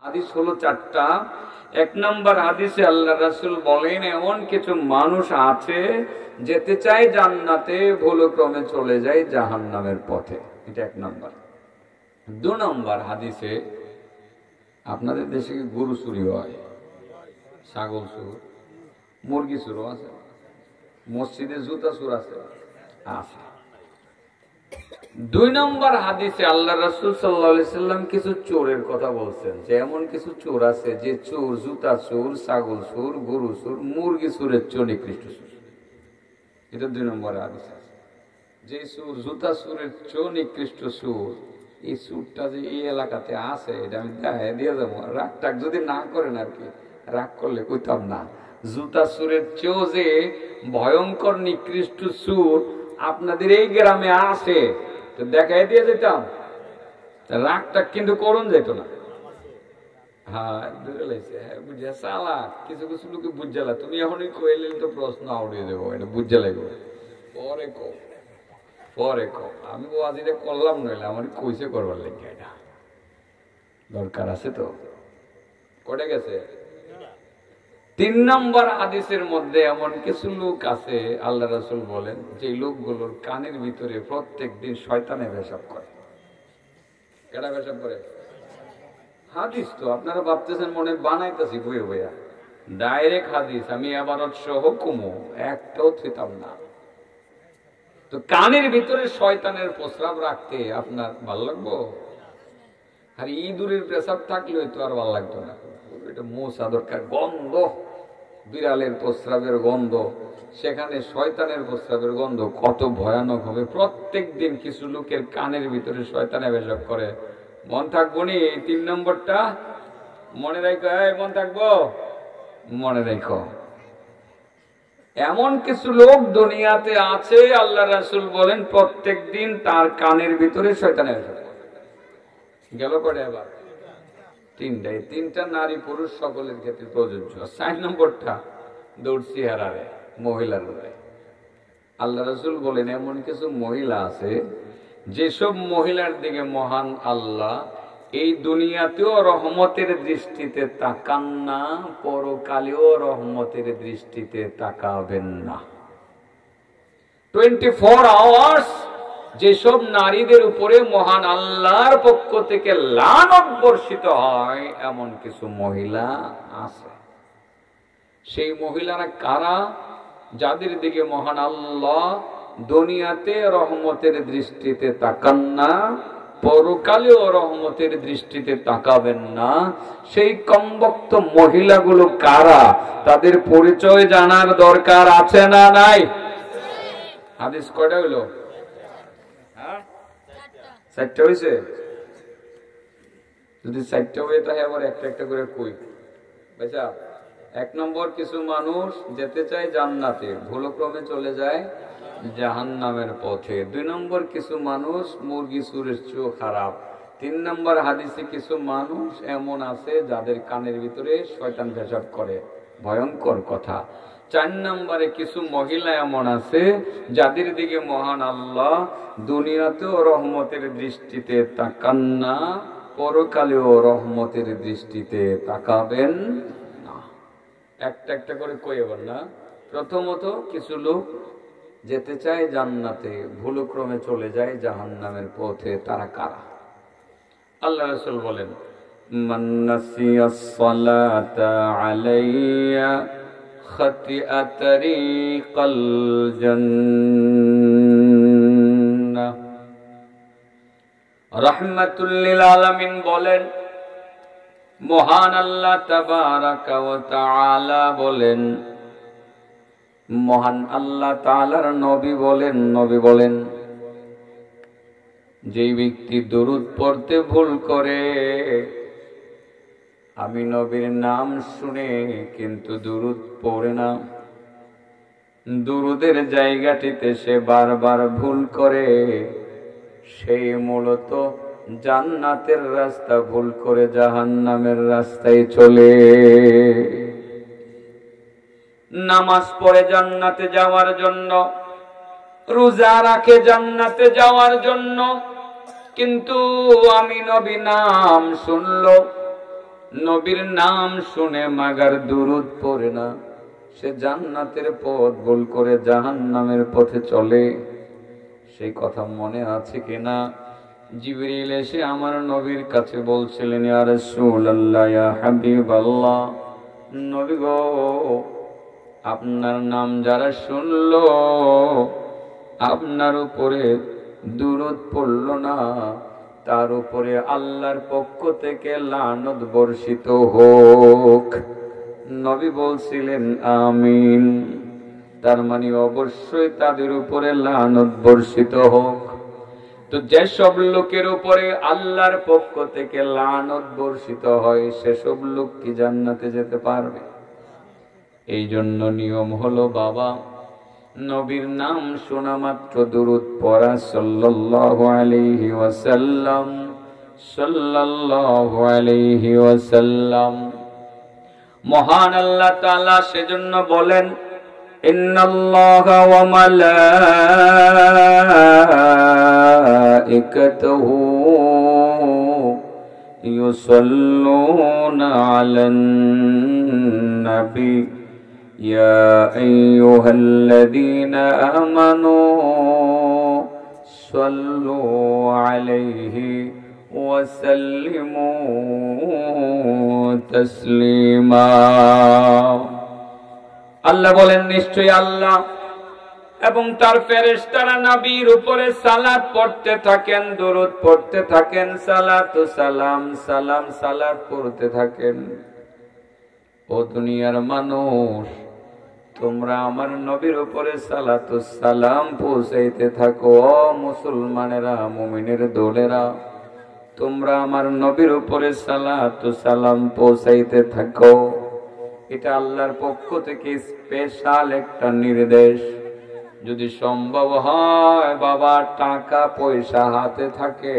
হাদিস হলো চারটা। এক নম্বর হাদিসে আল্লাহ রাসূল বলেন এমন কিছু মানুষ আছে যেতে চায় জান্নাতে, ভুলক্রমে চলে যায় জাহান্নামের পথে। এটা এক নম্বর। দুই নম্বর হাদিসে, আপনাদের দেশে কি গরু চুরি হয়? ছাগল চুর, মুরগি চুর আছে, মসজিদে জুতা চুর আছে। দুই নম্বর হাদিসে আল্লাহ রাসূল সাল্লাল্লাহু আলাইহি সাল্লাম কিছু চোরের কথা বলছেন, যে এমন কিছু চোর আছে যে চোর, জুতা চোর, ছাগল চোর, গরু চোর, মুরগি চোরের চেয়ে নিকৃষ্ট চোর। এটা দুই নম্বর হাদিস আছে। যে চোর, জুতা চোরের চেয়ে নিকৃষ্ট চোর, এই চোরটা যে এই এলাকাতে আছে এটা আমি দেখাই দিয়ে যাবো। রাগ টাগ যদি না করেন আর কি, রাগ করলে কইতাম না। জুতা চোরের চেয়েও যে ভয়ঙ্কর নিকৃষ্ট চোর আপনাদের এই গ্রামে আছে, তো দেখাই দিয়ে যেতাম, রাগটা কিন্তু করুন যেত না। হ্যাঁ বুঝা চালাক, কিছু কিছু লোকে বুঝালা, তুমি এখনই কইলে তো প্রশ্ন আউড়িয়ে দেবো, এটা বুঝা লাগবে। পরে কো, পরে কো, আমি ওয়াজিটা করলাম নইলে আমার কইসে করবার লেগে, এটা দরকার আছে তো। কটে গেছে। তিন নম্বর হাদিসের মধ্যে এমন কিছু লোক আছে আল্লাহ রাসূল বলেন যে লোকগুলোর কানের ভিতরে প্রত্যেক দিন শয়তানে পেশাব করে। কেডা পেশাব করে? হাদিস তো আপনারা ভাবতেছেন মনে বানাইতেছি বইয়ে বইয়া, ডাইরেক্ট হাদিস, আমি আবার সহ কুমো একটাও থিতাম না। তো কানের ভিতরে শয়তানের প্রস্রাব রাখতে আপনার ভাল লাগবো? আর ইঁদুরের পেশাব থাকলে তো আর ভাল লাগতো না। এটা মশা দরকার, গন্ধ, বিড়ালের প্রস্রাবের গন্ধ, সেখানে শয়তানের প্রস্রাবের গন্ধ কত ভয়ানক হবে। প্রত্যেক দিন কিছু লোকের কানের ভিতরে শয়তানে পেশাব করে। মন থাকবো নি? এই তিন নম্বরটা মনে রাখো। মন থাকবো, মনে রাখো। এমন কিছু লোক দুনিয়াতে আছে আল্লাহ রাসূল বলেন প্রত্যেক দিন তার কানের ভিতরে শয়তানে পেশাব করে। গেল করে এবার তিনটাই, তিনটা নারী পুরুষ সকলের ক্ষেত্রে প্রযোজ্য। ৪ নম্বরটা দৌড়ছি হারারে, মহিলার। আল্লাহ রাসূল বলেন এমন কিছু মহিলা আছে যেসব মহিলার দিকে মহান আল্লাহ এই দুনিয়াতেও রহমতের দৃষ্টিতে তাকান না, পরকালেও রহমতের দৃষ্টিতে তাকাবেন না। 24 আওয়ার্স যেসব নারীদের উপরে মহান আল্লাহর পক্ষ থেকে লানত বর্ষিত হয়, এমন কিছু মহিলা আছে। সেই মহিলারা কারা? যাদের দিকে মহান আল্লাহ দুনিয়াতে রহমতের দৃষ্টিতে তাকান না, পরকালেও রহমতের দৃষ্টিতে তাকাবেন না। সেই কমবক্ত মহিলাগুলো কারা, তাদের পরিচয় জানার দরকার আছে না নাই? হাদিস কয়টা হইল? 4টা হয়েছে। যদি 4টা হয়ে থাকে আবার একটা একটা করে কই বেচা। 1 নম্বর, কিছু মানুষ যেতে চায় জান্নাতে, ভুলক্রমে চলে যায় জাহান্নামের পথে। 2 নম্বর, কিছু মানুষ মুরগি চুরের চেয়েও খারাপ। 3 নম্বর হাদিসে কিছু মানুষ এমন আছে যাদের কানের ভিতরে শয়তান পেশাব করে, ভয়ঙ্কর কথা। 4 নম্বরে কিছু মহিলা এমন আছে যাদের দিকে মহান আল্লাহ দুনিয়াতেও রহমতের দৃষ্টিতে তাকান না, পরকালেও রহমতের দৃষ্টিতে তাকাবেন না। একটা একটা করে কইবেন না। প্রথমত, কিছু লোক যেতে চায় জান্নাতে, ভুলক্রমে চলে যায় জাহান্নামের পথে। তারা কারা? আল্লাহ রাসূল বলেন মান নাসিয়াস সালাতা আলাইয়া খাতিয়া তারিকাল জান্নাহ। রাহমাতুল লিল আলামিন বলেন, মহান আল্লাহ তাবারাকা ওয়া তাআলা বলেন, মহান আল্লাহ তাআলার নবী বলেন যেই ব্যক্তি দরুদ পড়তে ভুল করে, আমি নবীর নাম শুনে কিন্তু দরুদ পড়ে না, দরুদের জায়গাটিতে সে বারবার ভুল করে, সেই মূলত জান্নাতের রাস্তা ভুল করে জাহান্নামের রাস্তায় চলে। নামাজ পড়ে জান্নাতে যাওয়ার জন্য, রোজা রাখে জান্নাতে যাওয়ার জন্য, কিন্তু আমি নবী নাম শুনলো, নবীর নাম শুনে মাগার দুরুদ পড়ে না, সে জান্নাতের পথ ভুল করে জাহান্নামের পথে চলে। সেই কথা মনে আছে কিনা? জিবরিল এসে আমার নবীর কাছে বলছিলেন, ইয়া রাসূলুল্লাহ, ইয়া হাবিবাল্লাহ, নবী গো, আপনার নাম যারা শুনলো, আপনার উপরে দুরূদ পড়ল না, তার উপরে আল্লাহর পক্ষ থেকে লানত বর্ষিত হোক। নবী বলছিলেন আমিন। তার মানে অবশ্যই তাদের উপরে লানত বর্ষিত হোক। তো যেসব লোকের উপরে আল্লাহর পক্ষ থেকে লানত বর্ষিত হয়, সেসব লোক কি জান্নাতে যেতে পারবে? এই জন্য নিয়ম হলো বাবা, নবীর নাম শোনা মাত্র দুরূদ পড়া, সাল্লাল্লাহু আলাইহি ওয়াসাল্লাম, সাল্লাল্লাহু আলাইহি ওয়াসাল্লাম। মহান আল্লাহ তাআলা সেজন্য বলেন, ইন্নাল্লাহা ওয়া মালাইকাতুহু ইউসাল্লুনা আলান নবী ইয়া আইয়ুহাল্লাযীনা আমানু সাল্লু আলাইহি ওয়া সাল্লিমু তাসলিমা। আল্লাহ বলেন, নিশ্চয়ই আল্লাহ এবং তার ফেরেশতারা নবীর উপরে সালাত পড়তে থাকেন, দরুদ পড়তে থাকেন, সালাত ও সালাম, সালাম সালাত পড়তে থাকেন। ও দুনিয়ার মানুষ, তোমরা আমার নবীর উপরে সালাত ও সালাম পৌঁছাইতে থাকো। ও মুসলমানেরা, মুমিনের দলেরা, তোমরা আমার নবীর উপরে সালাত ও সালাম পৌঁছাইতে থাকো। এটা আল্লাহর পক্ষ থেকে স্পেশাল একটা নির্দেশ। যদি সম্ভব হয় বাবা, টাকা পয়সা হাতে থাকে,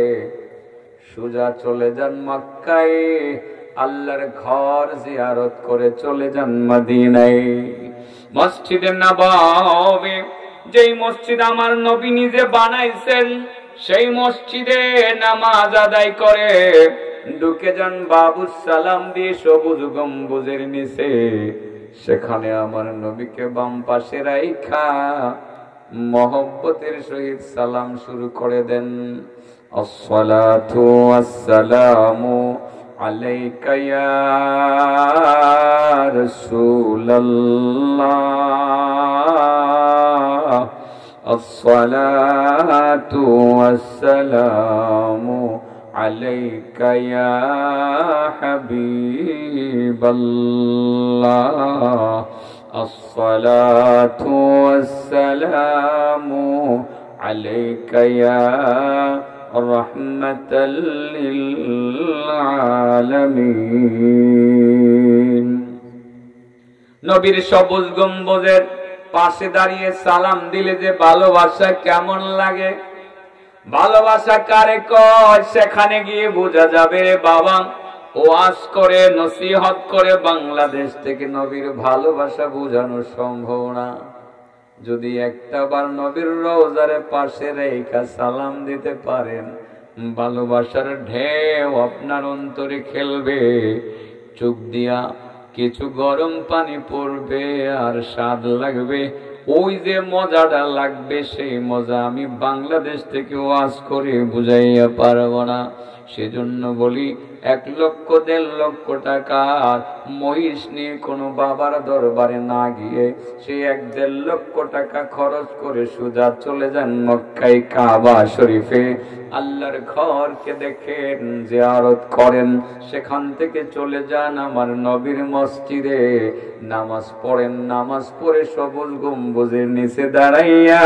সোজা চলে যান মক্কায়, আল্লাহর ঘর জিয়ারত করে চলে যান মদিনায়। মসজিদে নববী, যেই মসজিদ আমার নবী নিজে বানাইছেন, সেই মসজিদে নামাজ আদায় করে ঢুকে যান বাবুস সালাম দিয়ে সবুজ গম্বুজের নিচে। সেখানে আমার নবীকে বাম পাশে রাইখা মহব্বতের সহিত সালাম শুরু করে দেন। আসসালাতু ওয়াসসালামু আলাইকা ইয়া রাসূলুল্লাহ, আসসালাতু ওয়াসসালামু আলাইকা ইয়া হাবিবাল্লাহ, আসসালাতু ওয়াসসালামু আলাইকা ইয়া রাহমাতাল লিল আলামিন। নবীর সবুজ গম্বুজের পাশে দাঁড়িয়ে সালাম দিলে যে ভালোবাসা কেমন লাগে, ভালোবাসা কারে কয়, সেখানে গিয়ে বোঝা যাবে রে বাবা। ওয়াজ করে, নসিহত করে বাংলাদেশ থেকে নবীর ভালোবাসা বোঝানো সম্ভব না। যদি একটাবার নবীর রওজার পাশে রেখা সালাম দিতে পারেন, ভালোবাসার ঢেউ আপনার অন্তরে খেলবে। চোখ দিয়া কিছু গরম পানি পড়বে আর স্বাদ লাগবে। ওই যে মজাটা লাগবে, সেই মজা আমি বাংলাদেশ থেকে ওয়াজ করে বুঝাইয়া পারবো না। সেজন্য বলি, 1 লক্ষ 1.5 লক্ষ টাকার মহিষ নিয়ে কোনো বাবার দরবারে না গিয়ে সে 1-1.5 লক্ষ টাকা খরচ করে সোজা চলে যান মক্কায় কাবা শরীফে, আল্লাহর ঘরকে দেখেন, জিয়ারত করেন, সেখান থেকে চলে যান আমার নবীর মসজিদে, নামাজ পড়েন, নামাজ পড়ে সবুজ গম্বুজের নিচে দাঁড়াইয়া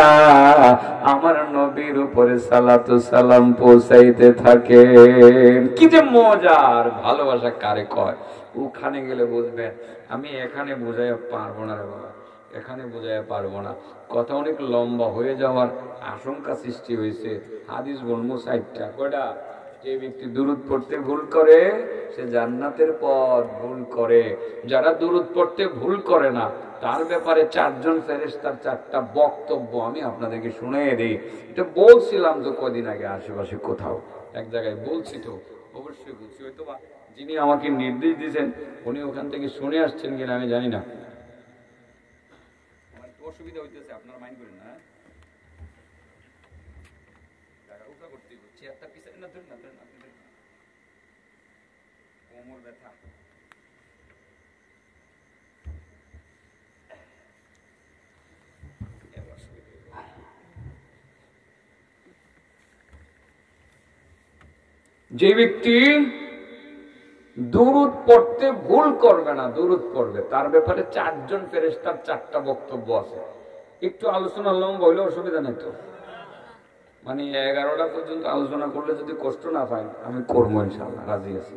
আমার নবীর উপরে সালাত ও সালাম পৌঁছাইতে থাকেন। কি যে মজার ভালোবাসা কারে কয়, ওখানে গেলে বুঝবেন। আমি এখানে বুঝাইয়া পারবো না রে বাবা, এখানে বুঝাইয়া পারবো না। কথা অনেক লম্বা হয়ে যাওয়ার আশঙ্কা সৃষ্টি হয়েছে। হাদিস বলবো 60টা। কয়টা? যে ব্যক্তি দুরূদ পড়তে ভুল করে সে জান্নাতের পথ ভুল করে। যারা দুরূদ পড়তে ভুল করে না, তার ব্যাপারে 4 জন ফেরেশতার 4টা বক্তব্য আমি আপনাদেরকে শুনিয়ে দিই। এটা বলছিলাম তো কদিন আগে, আশেপাশে কোথাও এক জায়গায় বলছি, তো অবশ্যই বলছি, হয়তো বা যিনি আমাকে নির্দেশ দিয়েছেন উনি ওখান থেকে শুনে আসছেন কিনা আমি জানি না। অসুবিধা হইতেছে, আপনার মাইন্ড করেন না। কোমর ব্যথা। যে ব্যক্তি দুরূদ পড়তে ভুল করবে না, দুরূদ পড়বে, তার ব্যাপারে 4 জন ফেরেশতার 4টা বক্তব্য আছে। একটু আলোচনা লম্বা হইলে অসুবিধা নেই তো, মানে 11টা পর্যন্ত আলোচনা করলে যদি কষ্ট না পাই আমি করবো ইনশাআল্লাহ, রাজি আছি।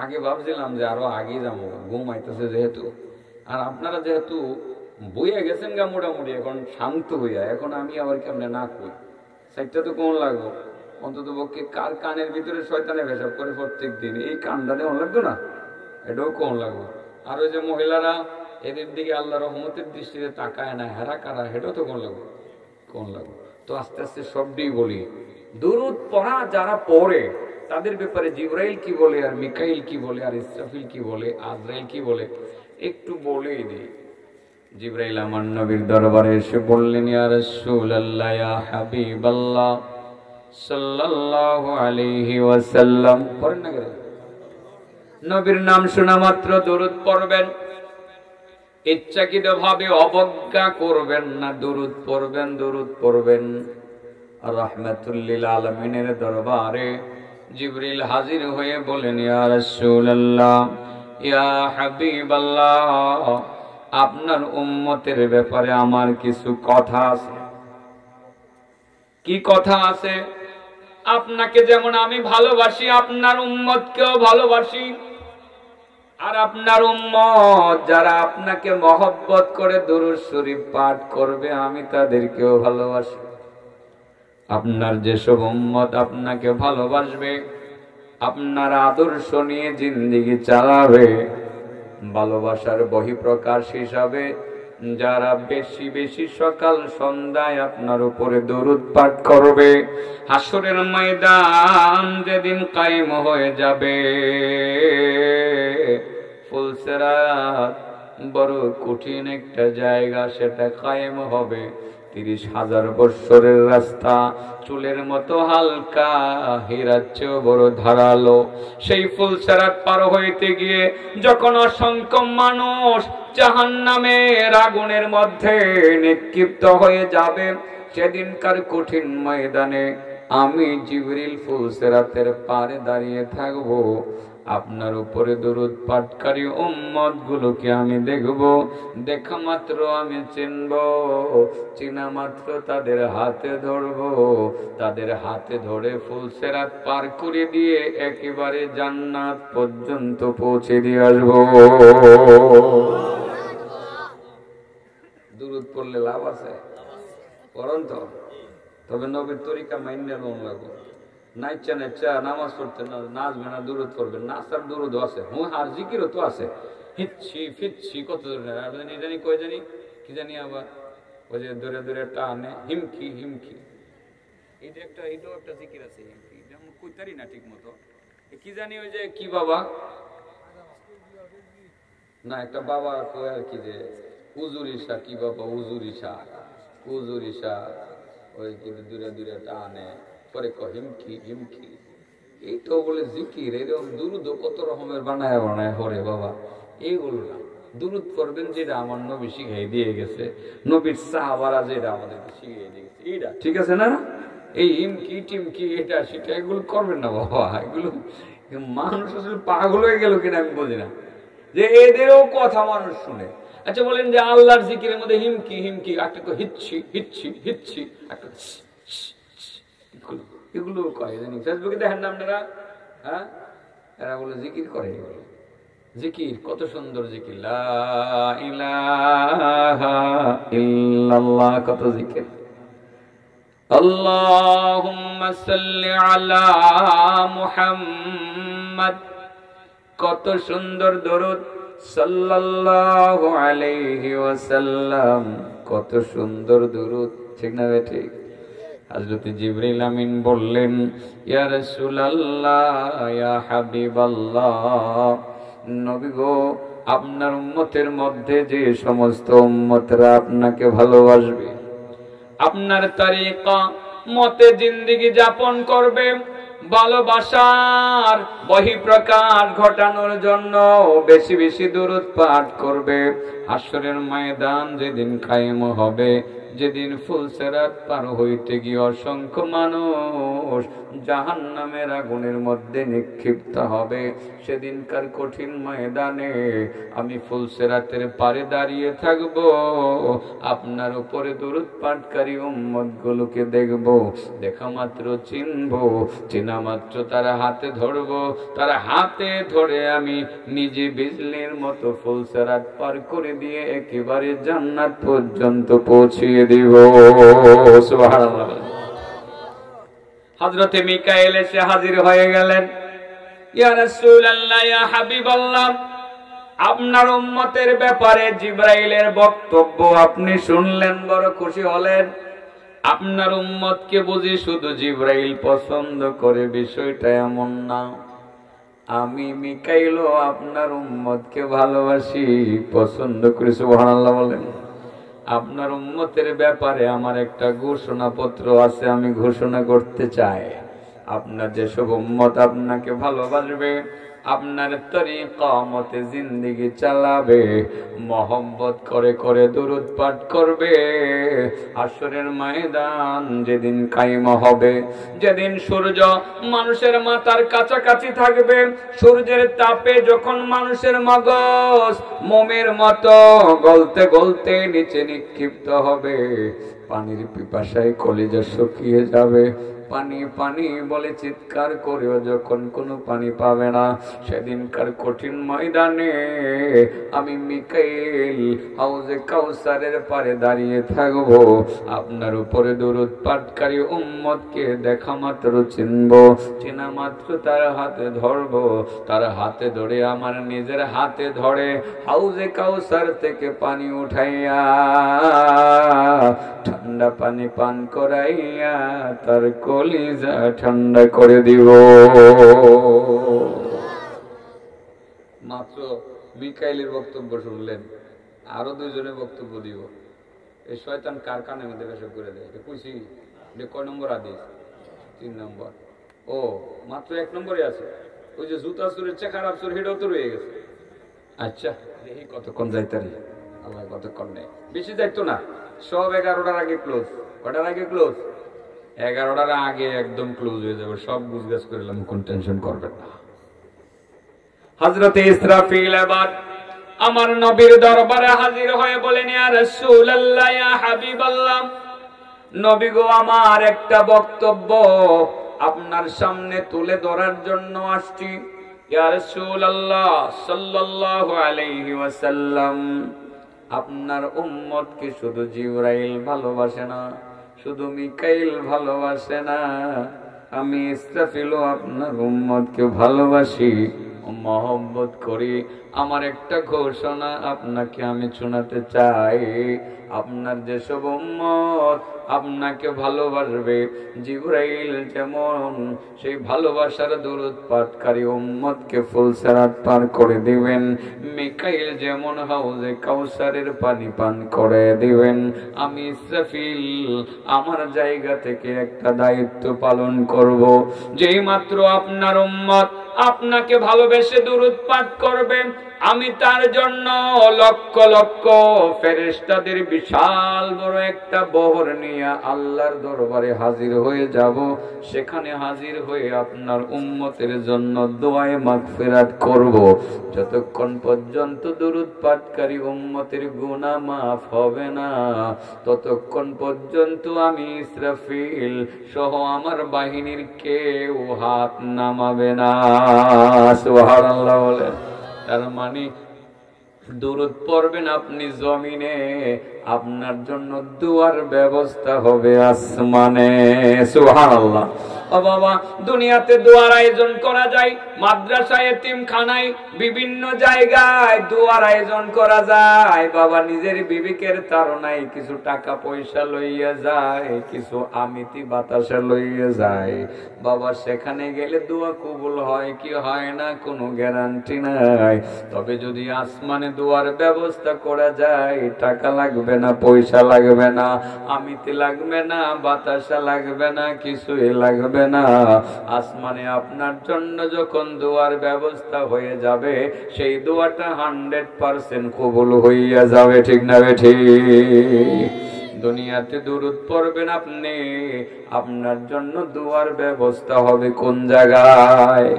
আগে ভাবছিলাম যে আরো আগে যাবো, ঘুম আইতেছে যেহেতু, আর আপনারা যেহেতু বইয়া গেছেন গা মোটামুটি এখন শান্ত হইয়া, এখন আমি আবার কেমনে না কই, সাইডটা তো কোন লাগবো অন্তত পক্ষে। কার কানের ভিতরে শয়তানে ভেসাব করে প্রত্যেক দিন, এই কানটা দেওয়া লাগতো না, এটাও কোন লাগবো। আর ওই যে মহিলারা এদের দিকে আল্লাহ রহমতের দৃষ্টিতে তাকায় না, হেরা কারা, এটাও তো কোন লাগবো, কোন লাগবো। তো আস্তে আস্তে সবটাই বলি। দুরূদ পড়া যারা পড়ে তাদের ব্যাপারে জিবরাইল কি বলে, আর মিকাইল কি বলে, আর ইসরাফিল কি বলে, আজরাইল কি বলে, একটু বলেই দিই। জিবরাইল আমার নবীর দরবারে এসে বললেন, ইয়া রাসূলুল্লাহ, ইয়া হাবিবাল্লাহ সাল্লাল্লাহু আলাইহি ওয়াসাল্লাম, পড়েন না কেন? নবীর নাম শোনা মাত্র দুরূদ পড়বেন, ইচ্ছাকৃতভাবে অবজ্ঞা করবেন না, দুরূদ পড়বেন, দুরূদ পড়বেন। রাহমাতুল লিল আলামিনের দরবারে জিবরিল হাজির হয়ে বলেন, ইয়া রাসূলুল্লাহ, ইয়া হাবিবাল্লাহ, আপনার উম্মতের ব্যাপারে আমার কিছু কথা আছে। কি কথা আছে? আপনাকে যেমন আমি ভালোবাসি আপনার উম্মতকেও ভালোবাসি, আর আপনার উম্মত যারা আপনাকে মহব্বত করে দুরূদ শরীফ পাঠ করবে আমি তাদেরকেও ভালোবাসি। আপনার যেসব উম্মত আপনাকে ভালোবাসবে, আপনার আদর্শ নিয়ে জিন্দেগি চালাবে, ভালোবাসার বহিঃপ্রকাশ হিসাবে যারা বেশি বেশি সকাল সন্ধ্যায় আপনার উপরে দরুদ পাঠ করবে, হাসরের ময়দান যেদিন কায়েম হয়ে যাবে, ফুলসেরাত বড় কঠিন একটা জায়গা, সেটা কায়েম হবে। 30,000 বৎসরের রাস্তা, চুলের মতো হালকা, হীরার চেয়েও বড় ধারালো। সেই ফুলসেরাত পার হইতে গিয়ে যখন অসংখ্য মানুষ জাহান্নামের আগুনের মধ্যে নিক্ষিপ্ত হয়ে যাবে, সেদিনকার কঠিন ময়দানে আমি জিবরিল ফুলসেরাতের পারে দাঁড়িয়ে থাকবো। আপনার উপরে দরুদ পাঠকারী উম্মত গুলোকে আমি দেখব, দেখা মাত্র আমি চিনব, চিনা মাত্র তাদের হাতে ধরব, তাদের হাতে ধরে ফুলসেরাত পার করে দিয়ে একেবারে জান্নাত পর্যন্ত পৌঁছে দিয়ে আসবো। দরুদ পড়লে লাভ আছে, পড়ুন তো। তবে নবীর তরিকা মাইন্যা লোন লাগবে। নাইচা নাইচা নামাজ পড়তে নাচবে না, দূরত করবে, নাচার দূরত আছে, আর জিকিরও তো আছে, হিচ্ছি ফিচ্ছি কত জানি কই জানি কি জানি, আবার ওই যে দূরে দূরে টানে হিমকি হিমকি, এটা একটা, এটাও একটা জিকির আছে, হিমকি যেমন কইতারি না ঠিক মতো, কি জানি ওই যে কি বাবা না, একটা বাবা কই আর কি যে উজুরিশা, কি বাবা উজুরিশা, উজুরিশা, ওই কিন্তু দূরে দূরে টানে পরে হিমকি হিমকি, এইটাও বলে জিকির। এরকম দুরুদ কত রকমের বানায় বানায় হরে বাবা, এইগুলো না। দুরুদ করবেন যেটা আমার নবী শিখাই দিয়ে গেছে, নবীর সাহাবারা যেটা আমাদেরকে শিখিয়ে দিয়ে গেছে, এইটা ঠিক আছে না। এই হিমকি টিমকি এটা সেটা এগুলো করবেন না বাবা, এগুলো মানুষ আসলে পাগল হয়ে গেল কিনা আমি বুঝি না, যে এদেরও কথা মানুষ শুনে। আচ্ছা বলেন যে আল্লাহর জিকিরের মধ্যে হিমকি হিমকি, একটা তো হিচ্ছি হিচ্ছি হিচ্ছি, একটা এগুলো কয় জানি ফেসবুকে দেখেন না আপনারা, হ্যাঁ, এরা বলে জিকির করে। এগুলো জিকির কত সুন্দর জিকির, লা ইলাহা ইল্লাল্লাহ, কত জিকির। আল্লাহুম্মা সাল্লি আলা মুহাম্মাদ, কত সুন্দর দরুদ, সাল্লাল্লাহু আলাইহি ওয়াসাল্লাম, কত সুন্দর দরুদ, ঠিক না ঠিক? হযরত জিবরাইল আমিন বললেন, ইয়া রাসূলুল্লাহ, ইয়া হাবিবাল্লাহ, নবী গো, আপনার উম্মতের মধ্যে যে সমস্ত উম্মতরা আপনাকে ভালোবাসবে, আপনার তরিকা মতে জিন্দেগি যাপন করবে, ভালোবাসার বহিঃপ্রকাশ ঘটানোর জন্য বেশি বেশি দুরূদ পাঠ করবে, হাসরের ময়দান যেদিন কায়েম হবে, যেদিন ফুলসিরাত পার হইতে গিয়ে অসংখ্য মানুষ জাহান্নামের আগুনের মধ্যে নিক্ষিপ্ত হবে, সেদিনকার কঠিন ময়দানে আমি ফুলসিরাতের পারে দাঁড়িয়ে থাকব, আপনার উপরে দুরূদ পাঠকারী উম্মতগুলোকে দেখব, দেখা মাত্র চিনব, চেনা মাত্র তারা হাতে ধরব, তারা হাতে ধরে আমি নিজে বিজলির মতো ফুলসিরাত পার করে দিয়ে একেবারে জান্নাত পর্যন্ত পৌঁছিয়ে দিব। সুবহানাল্লাহ। হযরতে মিকাইল এসে হাজির হয়ে গেলেন। ইয়া রাসূলুল্লাহ, ইয়া হাবিবাল্লাহ, আপনার উম্মতের ব্যাপারে জিবরাইলের বক্তব্য আপনি শুনলেন, বড় খুশি হলেন। আপনার উম্মতকে বুঝি শুধু জিবরাইল পছন্দ করে, বিষয়টা এমন না। আমি মিকাইলও আপনার উম্মতকে ভালোবাসি, পছন্দ করি। সুবহানাল্লাহ বলেন। আপনার উম্মতের ব্যাপারে আমার একটা ঘোষণাপত্র আছে, আমি ঘোষণা করতে চাই। আপনার যেসব উম্মত আপনাকে ভালোবাসবে, আপনার তরিকা মতে জিন্দেগি চালাবে, মহব্বত করে করে দুরূদ পাঠ করবে, হাসরের ময়দান যেদিন কায়েম হবে, যেদিন সূর্য মানুষের মাথার কাছাকাছি থাকবে, সূর্যের তাপে যখন মানুষের মগজ মোমের মতো গলতে গলতে নিচে নিক্ষিপ্ত হবে, পানির পিপাসায় কলিজা শুকিয়ে যাবে, পানি পানি বলে চিৎকার করেও যখন কোনো পানি পাবে না, সেদিনকার কঠিন ময়দানে আমি মিকাইল হাউজে কাউসারের পারে দাঁড়িয়ে থাকবো, আপনার উপরে দুরূদ পাঠকারী উম্মতকে দেখা মাত্র চিনব, চেনা মাত্র তার হাতে ধরব, তার হাতে ধরে আমার নিজের হাতে ধরে হাউজে কাউসার থেকে পানি উঠাইয়া ঠান্ডা পানি পান করাইয়া তার কলিজা ঠান্ডা করে দিব। মাত্র মিকাইলের বক্তব্য শুনলেন, আরো দুইজনের বক্তব্য দিব। এই শয়তান কার কানের মধ্যে বেশ করে দেয়, কইছি কয় নম্বর হাদিস? 3 নম্বর। ও মাত্র 1 নম্বরে আছে। ওই যে জুতা চুরের চেয়ে খারাপ চোর, হেটাও তো রয়ে গেছে। আচ্ছা দেখি কতক্ষণ যাইতারি, আল্লাহ কতক্ষণ নেই, বেশি যাইতো না। সব 11টার আগে ক্লোজ। কটার আগে ক্লোজ? 11টার আগে একদম ক্লোজ হয়ে যাবে। সব গুজগাছ করলাম, কোন টেনশন করবেন না। হযরতে ইসরাফিল এবার আমার নবীর দরবারে হাজির হয়ে বলেন, ইয়া রাসূলুল্লাহ, ইয়া হাবিবাল্লাহ, নবী গো, আমার একটা বক্তব্য আপনার সামনে তুলে ধরার জন্য আসছি। ইয়া রাসূলুল্লাহ সাল্লাল্লাহু আলাইহি ওয়াসাল্লাম, আপনার উম্মতকে শুধু জিবরাইল ভালোবাসে না, শুধু মিকাইল ভালোবাসে না, আমি ইসরাফিলও আপনার উম্মতকে ভালোবাসি, মহব্বত করি। আমার একটা ঘোষণা আপনাকে আমি শোনাতে চাই। আপনার যেসব উম্মত আপনাকে ভালোবাসবে, জিবরাইল যেমন সেই ভালোবাসার দুরূদ পাঠকারী উম্মতকে ফুলসিরাত পার করে দিবেন, মিকাইল যেমন হাউজে কাউসারের পানি পান করে দিবেন, আমি ইসরাফিল আমার জায়গা থেকে একটা দায়িত্ব পালন করব। যেই মাত্র আপনার উম্মত আপনাকে ভালোবেসে দুরূদ পাঠ করবে, আমি তার জন্য লক্ষ লক্ষ ফেরেশতাদের বিশাল বড় একটা বহর নিয়ে আল্লাহর দরবারে হাজির হয়ে যাব। সেখানে হাজির হয়ে আপনার উম্মতের জন্য দোয়ায়ে মাগফিরাত করব। যতক্ষণ পর্যন্ত দুরূদ পাঠকারী উম্মতের গুনাহ মাফ হবে না, ততক্ষণ পর্যন্ত আমি ইসরাফিল সহ আমার বাহিনীর কেউ হাত নামাবে না। সুবহানাল্লাহ বলেন। তার মানে দুরূদ পড়বেন আপনি জমিনে, আপনার জন্য দুয়ার ব্যবস্থা হবে আসমানে। সুবহানাল্লাহ। ও বাবা, দুনিয়াতে দুয়ার আয়োজন করা যায়, মাদ্রাসায়, এতিমখানায়, বিভিন্ন জায়গায় দুয়ার আয়োজন করা যায়। বাবা নিজের বিবেকের তাড়নায় কিছু টাকা পয়সা লইয়া যায়, কিছু আমিতি বাতাসা লইয়া যায়। বাবা সেখানে গেলে দোয়া কবুল হয় কি হয় না কোনো গ্যারান্টি নাই। তবে যদি আসমানে দুয়ার ব্যবস্থা করা যায়, টাকা লাগবে না, পয়সা লাগবে না, আমিতি লাগবে না, বাতাসা লাগবে না, কিছুই লাগবে না। আসমানে আপনার জন্য যখন দুয়ার ব্যবস্থা হয়ে যাবে, সেই দোয়াটা 100% কবুল হইয়া যাবে। ঠিক না বেঠিক? দুনিয়াতে দুরূদ পড়বেন আপনি, আপনার জন্য দুয়ার ব্যবস্থা হবে কোন জায়গায়?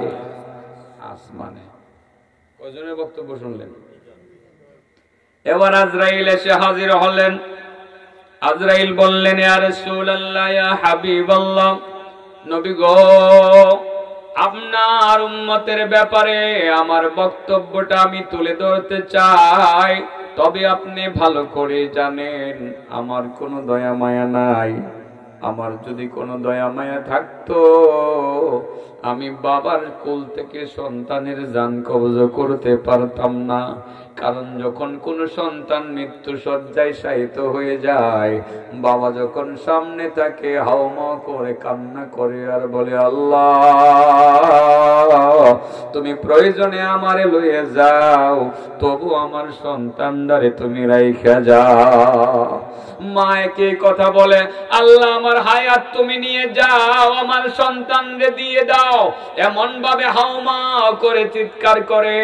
আসমানে। কয়জনের বক্তব্য শুনলেন? এবার আজরাইল এসে হাজির হলেন। আজরাইল বললেন, ইয়া রাসূলুল্লাহ, ইয়া হাবিবাল্লাহ, নবী গো, আপনার উম্মতের ব্যাপারে আমার বক্তব্যটা আমি তুলে ধরতে চাই। তবে আপনি ভালো করে জানেন আমার কোনো দয়া মায়া নাই। আমার যদি কোনো দয়া মায়া থাকতো, আমি বাবার কোল থেকে সন্তানের জান কবজ করতে পারতাম না। কারণ যখন কোন সন্তান মৃত্যু শয্যায় শায়িত হয়ে যায়, বাবা যখন সামনে তাকে হাওমা করে কান্না করে আর বলে, আল্লাহ তুমি প্রয়োজনে আমারে লইয়া যাও, তবু আমার সন্তানদারে তুমি রাইখা যাও। মাকে কথা বলে, আল্লাহ আমার হায়াত তুমি নিয়ে যাও, আমার সন্তানরে দিয়ে দাও। এমন ভাবে হাওমা করে চিৎকার করে,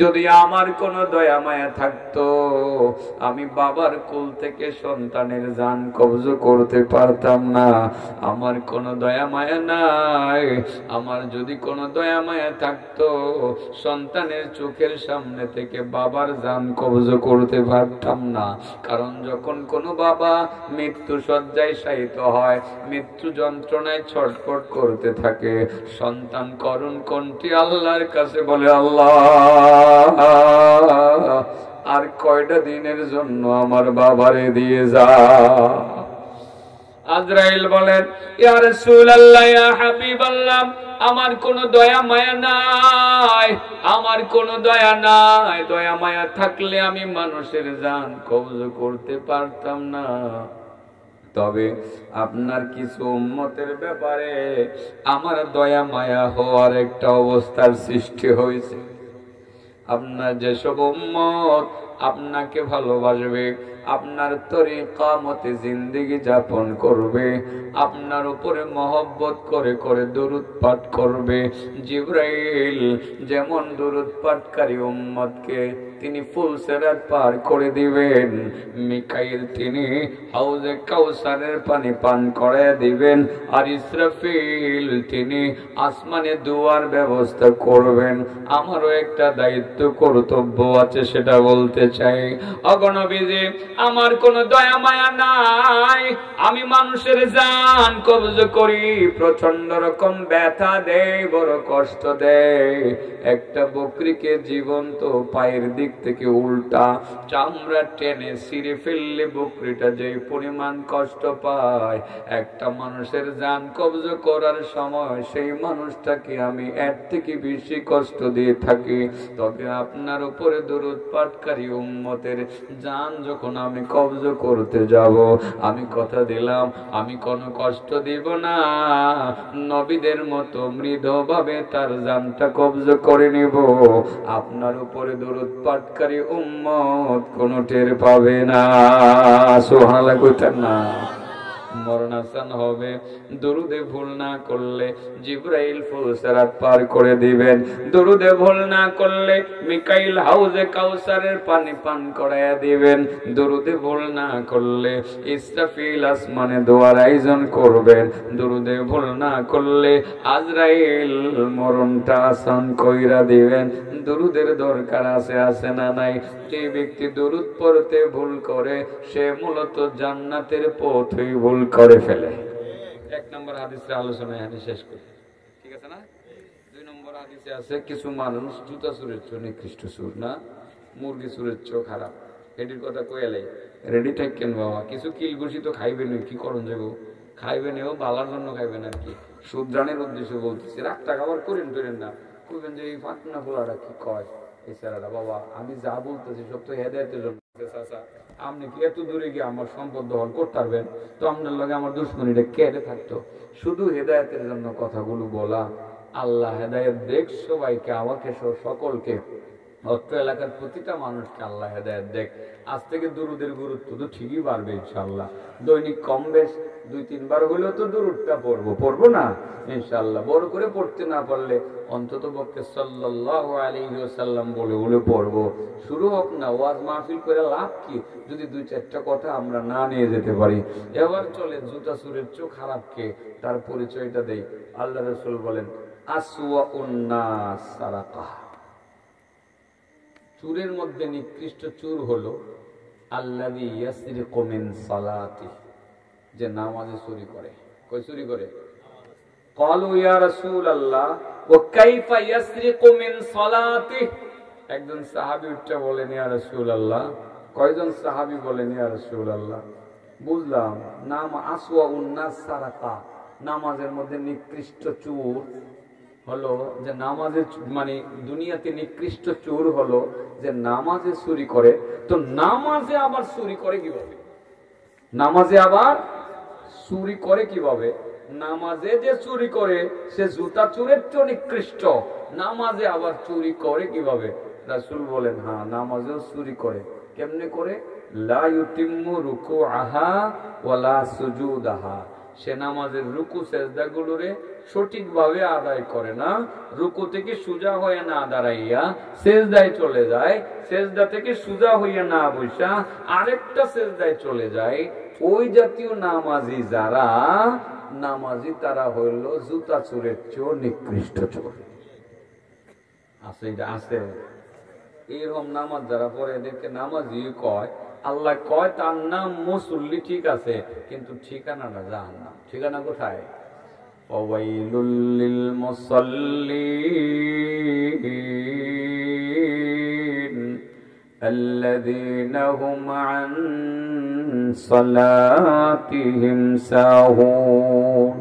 যদি আমার কোন দয়া মায়া থাকতো, আমি বাবার কোল থেকে সন্তানের জান কবজ করতে পারতাম না। আমার কোন দয়া মায়া নাই। আমার যদি কোন দয়া মায়া থাকতো, সন্তানের চোখের সামনে থেকে বাবার জান কবজ করতে পারতাম না। কারণ যখন কোন বাবা মৃত্যু শয্যায় শায়িত হয়, মৃত্যু যন্ত্রণায় ছটফট করতে থাকে, সন্তান করুণ কণ্ঠে আল্লাহর কাছে বলে, আল্লাহ আর কয়টা দিনের জন্য আমার বাবারে দিয়ে যা। আজরাইল বলেন, ইয়া রাসূলুল্লাহ, ইয়া হাবিবাল্লাহ, আমার কোনো দয়া মায়া নাই, আমার কোনো দয়া নাই। দয়া মায়া থাকলে আমি মানুষের জান কবজ করতে পারতাম না। তবে আপনার কিছু উম্মতের ব্যাপারে আমার দয়া মায়া হওয়ার একটা অবস্থার সৃষ্টি হয়েছে। আপনার যেসব উম্মত আপনাকে ভালোবাসবে, আপনার তরিকা মতে জিন্দেগি যাপন করবে, আপনার উপরে মহব্বত করে করে দুরূদ পাঠ করবে। জিবরাইল যেমন দুরূদ পাঠকারী উম্মতকে তিনি ফুলসিরাত পার করে দিবেন, মিকাইল তিনি হাউজে কাউসারের পানি পান করে দিবেন, আর ইসরাফিল তিনি আসমানে দুয়ার ব্যবস্থা করবেন। আমারও একটা দায়িত্ব কর্তব্য আছে, সেটা বলতে চাই। অগণবিজি, আমার কোনো দয়া মায়া নাই, আমি মানুষের জান কবজ করি, প্রচন্ড রকম ব্যথা দেয়, বড় কষ্ট দেয়। একটা বকরিকে জীবন্ত পায়ের দিক থেকে উল্টা চামড়া টেনে ছিঁড়ে ফেললে বকরিটা যে পরিমাণ কষ্ট পায়, একটা মানুষের জান কবজ করার সময় সেই মানুষটাকে আমি এর থেকে বেশি কষ্ট দিয়ে থাকি। তবে আপনার উপরে দুরূদ পাঠকারী উম্মতের জান যখন আমি কবজ করতে যাব, আমি কথা দিলাম আমি কোনো কষ্ট দিব না, নবীদের মতো মৃদুভাবে তার জানটা কবজ করে নিব। আপনার উপরে দুরূদ পাঠকারী উম্মত কোনো টের পাবে না। সুবহানাল্লাহ কইতেন না? মরণাসান হবে। দুরুদে ভুল না করলে জিবরাইল ফুলসিরাত পার করে দিবেন, দুরুদে ভুল না করলে মিকাইল হাউজে কাউসারের পানি পান করায়া দিবেন, দুরুদে ভুল না করলে ইসরাফিল আসমানে দোয়ার আয়োজন করবেন, দুরুদে ভুল না করলে আজরাইল মরণটা আসান কইরা দিবেন। দুরুদের দরকার আছে না নাই? যে ব্যক্তি দুরুদ পড়তে ভুল করে, সে মূলত জান্নাতের পথই ভুল করে ফেলে। এক নম্বর হাদিসে আলোচনায় আমি শেষ করি, ঠিক আছে না? দুই নম্বর হাদিসে আছে কিছু মানুষ জুতা চুরের চেয়ে নিকৃষ্ট চুর, না মুরগি চুরের চেয়ে খারাপ। এটির কথা কইলে রেডি থাকেন বাবা, কিছু কিল ঘুষি তো খাইবেন, কি করণ যাবো খাইবেন, এও বালার জন্য খাইবেন আর কি, শুদ্রানের উদ্দেশ্যে বলতেছি। রাগটা খাবার করেন না, কইবেন যে এই ফাটনা ফোলাটা কি কয় এই ছেলেরা। বাবা আমি যা বলতেছি সব তো হেদায়েতের জন্য। আপনি কি এত দূরে গিয়ে আমার সম্পদ দখল করতে পারবেন? তো আপনার লগে আমার দুশ্মনীটা কেটে থাকতো। শুধু হেদায়েতের জন্য কথাগুলো বলা। আল্লাহ হেদায়েত দেখ সবাইকে, আমাকে সকলকে, অত্র এলাকার প্রতিটা মানুষকে আল্লাহ হেদায়েত দেখ। আজ থেকে দুরুদের গুরুত্ব তো ঠিকই বাড়বে ইনশাআল্লাহ। দৈনিক কম বেশ 2-3 বার হলেও তো দুরুদটা পড়বো না ইনশাআল্লাহ। বড় করে পড়তে না পারলে অন্তত পক্ষে সাল্লাল্লাহু আলাইহি ওয়াসাল্লাম বলে পড়বো। শুরু হোক না, ওয়াজ মাহফিল করে লাভ কি যদি 2-4টা কথা আমরা না নিয়ে যেতে পারি। এবার চলে জুতা চুরের চোখ খারাপকে তার পরিচয়টা দেই। আল্লাহ রাসূল বলেন আসওয়াউন নাস সারাকা, চুরের মধ্যে নিকৃষ্ট চুর হলো আল্লাযী ইয়াসরিকু মিন সালাতি, যে নামাজে চুরি করে। কই চুরি করে? ক্বালু ইয়া রাসূলুল্লাহ ওয়া কাইফা ইয়াসরিকু মিন সালাতি। একজন সাহাবী উঠে বলেন ইয়া রাসূলুল্লাহ। কয়জন সাহাবী বলেন ইয়া রাসূলুল্লাহ? বুঝলাম নাম আসওয়াউন নাস সারাকা, নামাজের মধ্যে নিকৃষ্ট চুর হলো যে নামাজে, মানে দুনিয়াতে নিকৃষ্ট চোর হলো যে নামাজে চুরি করে। তো নামাজে আবার চুরি করে কিভাবে? নামাজে আবার চুরি করে কিভাবে? নামাজে যে চুরি করে সে জুতা চোরের চেয়ে নিকৃষ্ট, নামাজে আবার চুরি করে কিভাবে? রাসূল বলেন হ্যাঁ, নামাজেও চুরি করে। কেমনে করে? লা ইউতিম্মু রুকুআহা ওয়ালা সুজুদাহা, সে নামাজের রুকু সেজদা গুলোরে সঠিকভাবে আদায় করে না। রুকু থেকে সোজা হয়ে না দাঁড়াইয়া সেজদায় চলে যায়, সেজদা থেকে সোজা হইয়া না বসা আরেকটা সেজদায় চলে যায়। ওই জাতীয় নামাজি যারা নামাজি, তারা হইল জুতা চোরের চেয়ে নিকৃষ্ট চোর। আছে এটা আছে। এরকম নামাজ যারা পড়ে এদেরকে নামাজি কয়। আল্লাহ কয় তার নাম মুসল্লি, ঠিক আছে, কিন্তু ঠিকানাটা জাহান্নাম। ঠিকানা কোথায়? ফাওয়াইলুল লিল মুসাল্লিন আল্লাযীনা হুম আন সালাতিহিম সাহুন।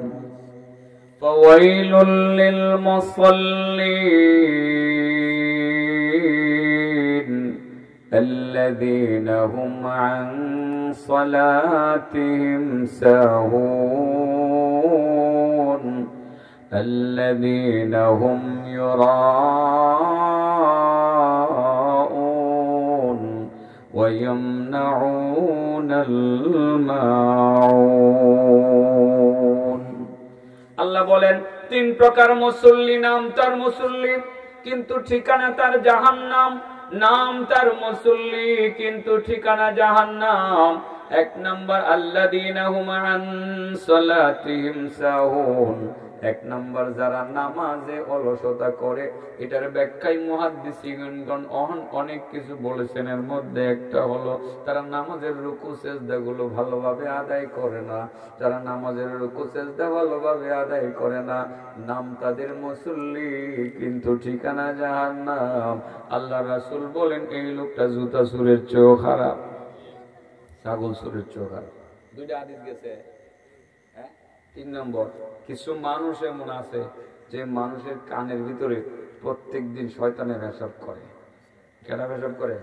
ফাওয়াইলুল লিল মুসাল্লিন الذين هم عن صلاتهم ساهون الذين هم يراءون ويمنعون الماعون। আল্লাহ বলেন 3 প্রকার মুসল্লি, নাম তার মুসল্লি কিন্তু ঠিকানা তার জাহান্নাম। নাম তার মুসল্লি কিন্তু ঠিকানা জাহান্নাম। 1 নাম্বার আল্লাযীনা হুম আন সালাতিহিম সাহুন, 1 নাম্বার যারা নামাজে অলসতা করে। এটার ব্যাখ্যায় মুহাদ্দিসিনগণ অনেক কিছু বলেছেন। এর মধ্যে একটা হলো তারা নামাজের রুকু সেজদা গুলো ভালোভাবে আদায় করে না। যারা নামাজের রুকু সেজদা ভালোভাবে আদায় করে না, নাম তাদের মুসল্লি কিন্তু ঠিকানা জাহান্নাম। আল্লাহ রাসূল বলেন এই লোকটা জুতা চোরের চেয়েও খারাপ, ছাগল চোরের চেয়েও খারাপ। 2টা হাদিস গেছে। 3 নম্বর, কিছু মানুষ এমন আছে যে মানুষের কানের ভিতরে প্রত্যেকদিন শয়তানের হিসাব করে। কেডা হিসাব করে?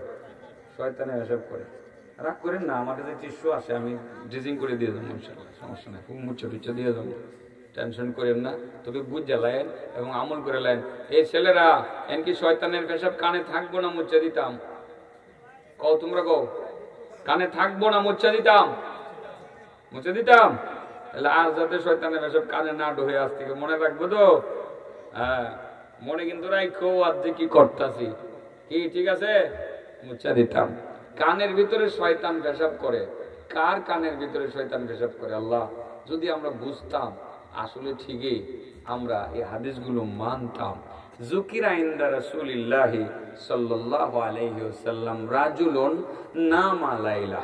শয়তানের হিসাব করে। রাগ করেন না, আমার কাছে টিস্যু আসে, আমি ড্রেসিং করে দিয়ে যাবো ইনশাআল্লাহ, সমস্যা নাই। মুচ্ছা টুচ্ছা দিয়ে যাবো, টেনশন করেন না। তবে বুঝে লাইন এবং আমল করে লাইন। এই ছেলেরা এনকি শয়তানের হিসাব কানে থাকবো না মুচ্ছা দিতাম। কও তোমরা কও, কানে থাকবো না মুচ্ছা দিতাম, মুছে দিতাম। তাহলে আর যাতে শয়তানের এসব কানে না ঢোকে, আজ থেকে মনে রাখবো তো। হ্যাঁ, মনে কিন্তু রাখো আজ যে কি করতেছি, কি ঠিক আছে, মুছা দিতাম। কানের ভিতরে শয়তান পেশাব করে। কার কানের ভিতরে শয়তান পেশাব করে? আল্লাহ, যদি আমরা বুঝতাম আসলে ঠিকই আমরা এই হাদিসগুলো মানতাম। যুকিরা ইনদা রাসূলিল্লাহি সাল্লাল্লাহু আলাইহি ওয়াসাল্লাম রাজুলুন নামা লাইলা।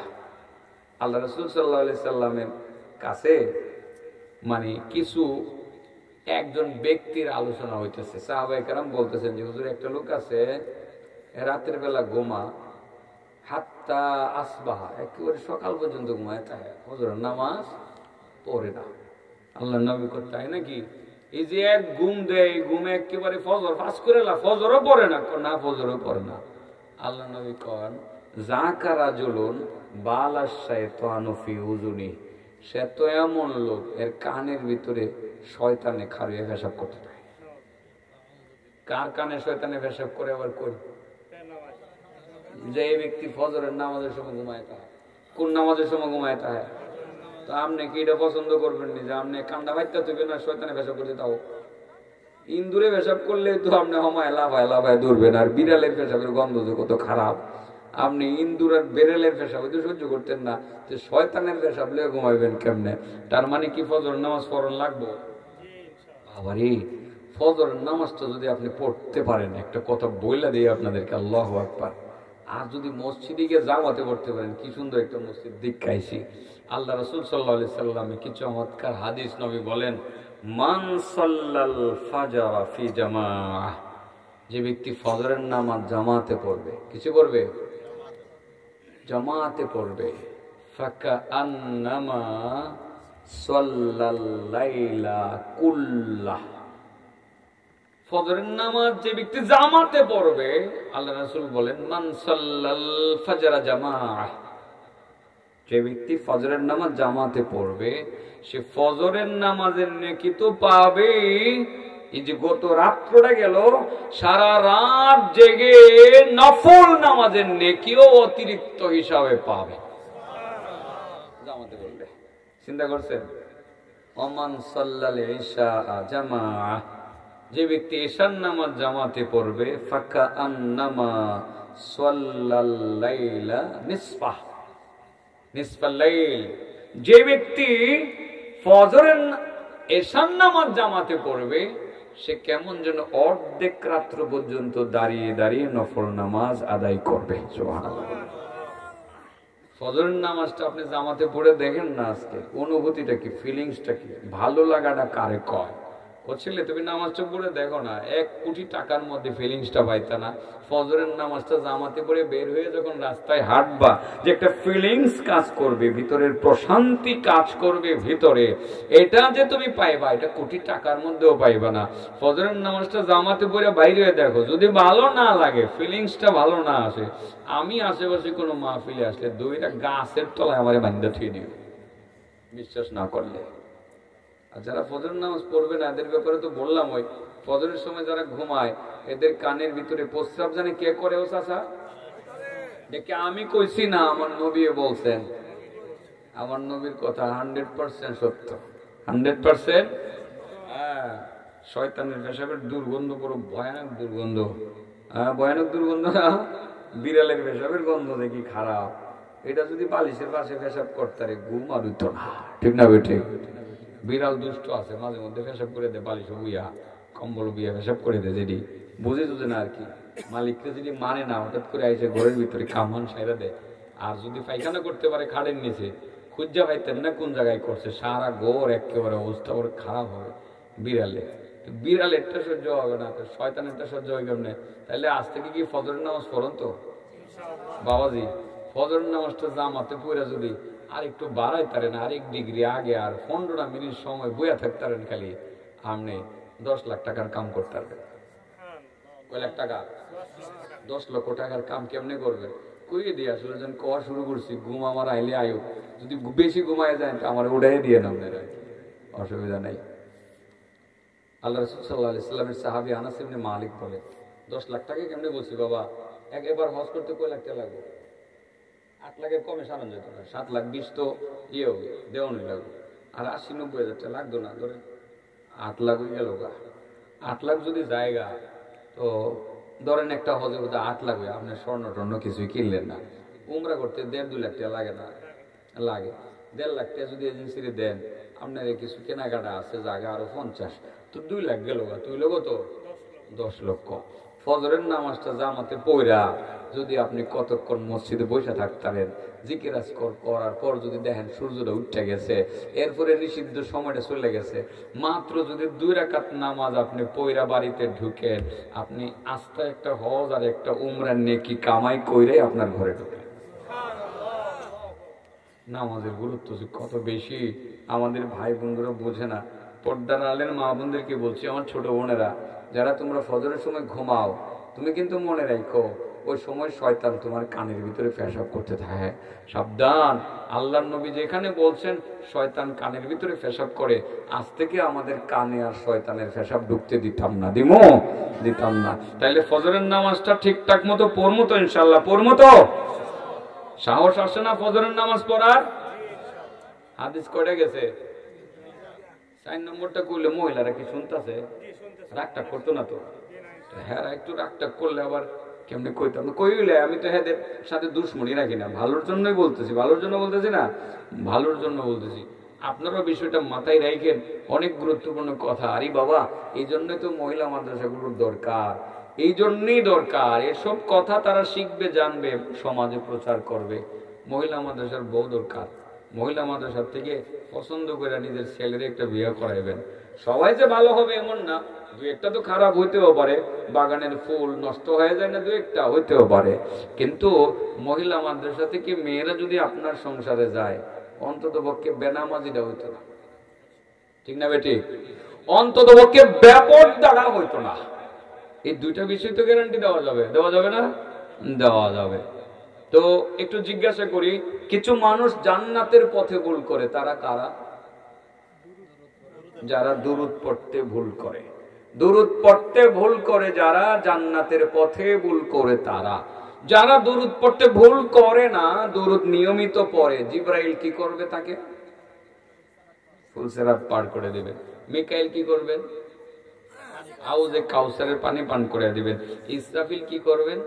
আল্লাহ রাসূল সাল্লাল্লাহু আলাইহি সাল্লামের কাছে মানে কিছু একজন ব্যক্তির আলোচনা হইতেছে। সাহাবায়ে কেরাম বলতেছেন যে হুজুর, একটা লোক আছে রাতের বেলা ঘুমা, হাত্তা আসবাহা, একেবারে সকাল পর্যন্ত ঘুমায় থাকে, ফজরের নামাজ পড়ে না। আল্লাহ নবী কর তাই নাকি? এই যে এক ঘুম দেয়, এই ঘুমে একেবারে ফজর পাস করে না, ফজরও পড়ে না, না ফজরও পড়ে না। আল্লাহ নবী কন জাকারা জুলুন বালাশায় তো আনফি উজুনি, সে তো এমন লোক এর কানের ভিতরে শয়তানে খারুয়ে পেশাব করতে থাকে। কার কানে শয়তানে পেশাব করে আবার কই? যে ব্যক্তি ফজরের নামাজের সময় ঘুমায় থাকে। কোন নামাজের সময় ঘুমায় থাকে? তো আপনি কি এটা পছন্দ করবেন না যে আপনি কান্দা ভাইতে থাকবেন না শয়তানে পেশাব করতে? তাও ইন্দুরে পেশাব করলে তো আপনি হমায় লাভায় দৌড়বেন। আর বিড়ালের পেশাবের গন্ধ যে কত খারাপ, আপনি ইন্দুর আর বেড়ালের পেশাব তো সহ্য করতেন না, যে শয়তানের পেশাব লিয়ে ঘুমাইবেন কেমনে? তার মানে কি ফজর নামাজ পড়ন লাগবো? বাবারে, ফজর নামাজটা যদি আপনি পড়তে পারেন, একটা কথা বইলা দিয়ে আপনাদেরকে, আল্লাহু আকবার। আর যদি মসজিদে গিয়ে জামাতে পড়তে পারেন, কি সুন্দর একটা মসজিদ দেখাইছি। আল্লাহ রাসূল সাল্লাল্লাহু আলাইহি সাল্লামে কি চমৎকার হাদিস নবী বলেন, মান সাল্লাল ফাজর ফি জামাআহ, যে ব্যক্তি ফজরের নামাজ জামাতে পড়বে, কিছু করবে, জামাতে পড়বে, ফাকান্নামা সাল্লাল লাইলা কুল্লাহ, ফজরের নামাজ যে ব্যক্তি জামাতে পড়বে, আল্লাহ রাসূল বলেন মান সাল্লাল ফাজর জামাআহ, যে ব্যক্তি ফজরের নামাজ জামাতে পড়বে সে ফজরের নামাজের নেকি তো পাবে। এই যে গত রাত্রটা গেল, সারা রাত জেগে নফল নামাজের নেকিও অতিরিক্ত হিসাবে পাবে জামাতে পড়লে। চিন্তা করছেন? ওমান সাল্লাল ইশা জামাআহ, যে ব্যক্তি ঈশার নামাজ জামাতে পড়বে, ফাকা আন্নামা সাল্লাল লাইলা নিসফাহ, নিসফাল লাইল, যে ব্যক্তি ফজরের ঈশার নামাজ জামাতে পড়বে সে কেমন যেন অর্ধেক রাত্র পর্যন্ত দাঁড়িয়ে দাঁড়িয়ে নফল নামাজ আদায় করবে। সুবহানাল্লাহ। ফজরের নামাজটা আপনি জামাতে পড়ে দেখেন না, আজকে অনুভূতিটা কি, ফিলিংসটা কি, ভালো লাগাটা কারে কয়? ছেলে তুমি নামাজটা পড়ে দেখো না, 1 কোটি টাকার মধ্যে ফিলিংসটা পাইতা না। ফজরের নামাজটা জামাতে পড়ে বের হয়ে যখন রাস্তায় হাঁটবা, যে একটা ফিলিংস কাজ করবে ভিতরের, প্রশান্তি কাজ করবে ভিতরে, এটা যে তুমি পাইবা, এটা কোটি টাকার মধ্যেও পাইবা না। ফজরের নামাজটা জামাতে পড়ে বাইরে হয়ে দেখো, যদি ভালো না লাগে, ফিলিংসটা ভালো না আসে, আমি আশেপাশে কোনো মাহফিলে আসলে 2টা গাছের তলায় আমারে বান্ধা থুয়ে দিবে, বিশ্বাস না করলে। আর যারা ফজরের নামাজ পড়বে না, এদের ব্যাপারে তো বললাম, ওই ফজরের সময় যারা ঘুমায় এদের কানের ভিতরে প্রস্রাব জানে কে করে? ও চাচা, দেখে আমি কইছি না, আমার নবী বলছেন। আমার নবীর কথা 100% সত্য, 100%। হ্যাঁ, শয়তানের পেশাবের দুর্গন্ধ বড় ভয়ানক দুর্গন্ধ। হ্যাঁ, ভয়ানক দুর্গন্ধ না? বিড়ালের পেশাবের গন্ধ দেখি খারাপ। এটা যদি বালিশের পাশে পেশাব করতে ঘুম আর হইতো না, ঠিক না? ঠিক। বিড়াল দুষ্ট আছে, মাঝে মধ্যে পেশাব করে দেয় বালিশ বুইয়া, কম্বল বুইয়া পেশাব করে দেয়, যেটি বুঝে তুঝে না আর কি। মালিককে যদি মানে না, হঠাৎ করে আইসে ঘরের ভিতরে কামান সাইরা দেয়। আর যদি পায়খানা করতে পারে খাটের নিচে, খুঁজা পাইতেন না কোন জায়গায় করছে, সারা ঘর একেবারে অবস্থা ওর খারাপ হবে। বিড়ালেরটা সহ্য হবে না, শয়তানেরটা সহ্য হয় কেমনে? তাহলে আজ থেকে কি ফজরের নামাজ পড়ুন তো বাবাজি। ফজরের নামাজটা জামাতে পড়ে যদি আর একটু বাড়াই তারেন, আরেক ডিগ্রি আগে, আর 15 মিনিট সময় বইয়া থাকতারেন, খালি আপনি 10 লাখ টাকার কাম করতে পারবেন। কয় লাখ টাকা? 10 লক্ষ টাকার কাম কেমনে করবেন? কইয়ে দিয়ে আসলে যখন কোয়া শুরু করছি, ঘুম আমার আইলে আয়ু, যদি বেশি ঘুমায় যায় তো আমার উড়াই দিয়ে না, অসুবিধা নাই। আল্লাহ রাসূল সাল্লাল্লাহু আলাইহি ওয়াসাল্লামের সাহাবী আনাস ইবনে মালিক বলে, 10 লাখ টাকা কেমনে বলছি বাবা? একবার হজ করতে কয় লাখ টাকা লাগবে? 8 লাখের কমে সারান যেত না। 7 লাখ 20 তো দেওয়ানি লাগবে, আর 80-90 হাজার টাকা লাগতো না, ধরেন 8 লাখ হয়ে গেল গা। 8 লাখ যদি জায়গা, তো ধরেন একটা হজে বোধ 8 লাখ হয়, আপনার স্বর্ণ টর্ণ কিছুই কিনলেন না। উমরা করতে 1.5-2 লাখ টাকা লাগে না? লাগে। 1.5 লাখ টাকা যদি এজেন্সিতে দেন, আপনার কিছু কেনাকাটা আছে, জায়গা আরো 50, তো 2 লাখ গেল গা। 2 লক্ষ তো 10 লক্ষ। ফজরের নামাজটা জামাতে পড়া যদি আপনি কতক্ষণ মসজিদে বসে থাকতেন, জিকির আজকার করার পর যদি দেখেন সূর্যটা উঠে গেছে, এরপরে নিষিদ্ধ সময়টা চলে গেছে, মাত্র যদি 2 রাকাত নামাজ আপনি পড়া বাড়িতে ঢুকেন, আপনি আস্তে একটা হজ আর একটা উমরার নেকি কামাই কইরে আপনার ঘরে ঢুকেন। নামাজের গুরুত্ব যে কত বেশি আমাদের ভাই বোনরা বোঝে না। পর্দার আলের মা বোনদেরকে বলছি, আমার ছোট বোনেরা যারা তোমরা ফজরের সময় ঘুমাও, তুমি কিন্তু মনে রাখো ওই সময় শয়তান তোমার কানের ভিতরে পেশাব করতে থাকে। সাবধান, আল্লাহর নবী যেখানে বলছেন শয়তান কানের ভিতরে পেশাব করে, আজ থেকে আমাদের কানে আর শয়তানের পেশাব ঢুকতে দিতাম না। তাইলে ফজরের নামাজটা ঠিকঠাক মতো পড়মু তো ইনশাল্লাহ, পড়মু তো? সাহস আসে না ফজরের নামাজ পড়ার? হাদিস কয়টা গেছে? 4 নম্বরটা করলে মহিলারা কি শুনতেছে? রাগটা করতো না তো? হ্যাঁ, একটু রাগটা করলে আবার কেমনি কইতাম, কইলে আমি তো হ্যাঁ সাথে দুশ্মনী রাখি না, ভালোর জন্যই বলতেছি, ভালোর জন্য বলতেছি না, ভালোর জন্য বলতেছি। আপনারাও বিষয়টা মাথায় রাখেন, অনেক গুরুত্বপূর্ণ কথা। আরে বাবা, এই জন্যই তো মহিলা মাদ্রাসাগুলোর দরকার, এই জন্যই দরকার। এসব কথা তারা শিখবে, জানবে, সমাজে প্রচার করবে। মহিলা মাদ্রাসার বউ দরকার। মহিলা মাদ্রাসার থেকে পছন্দ করে নিজের ছেলের একটা বিয়ে করাইবেন। সবাই যে ভালো হবে এমন না, দু একটা তো খারাপ হইতেও পারে, বাগানের ফুল নষ্ট হয়ে যায় না, দু একটা হইতেও পারে। কিন্তু মহিলা মাদ্রাসা থেকে মেয়েরা যদি আপনার সংসারে যায়, অন্তত পক্ষে বেনামাজিটা হইতো না, ঠিক না বেটি? অন্তত পক্ষে ব্যাপক দ্বারা হইতো না। এই দুইটা বিষয় তো গ্যারান্টি দেওয়া যাবে না? দেওয়া যাবে। তো একটু জিজ্ঞাসা করি, কিছু মানুষ জান্নাতের পথে ভুল করে, তারা কারা? যারা দুরূদ পড়তে ভুল করে। দুরূদ পড়তে ভুল করে যারা, জান্নাতের পথে ভুল করে তারা। যারা দুরূদ পড়তে ভুল করে না, দুরূদ নিয়মিত পড়ে, জিবরাইল কি করবে? তাকে ফুলসেরাত পার করে দেবে। মিকাইল কি করবেন? হাউজে কাউসারের পানি পান করে দিবেন। ইসরাফিল কি করবেন?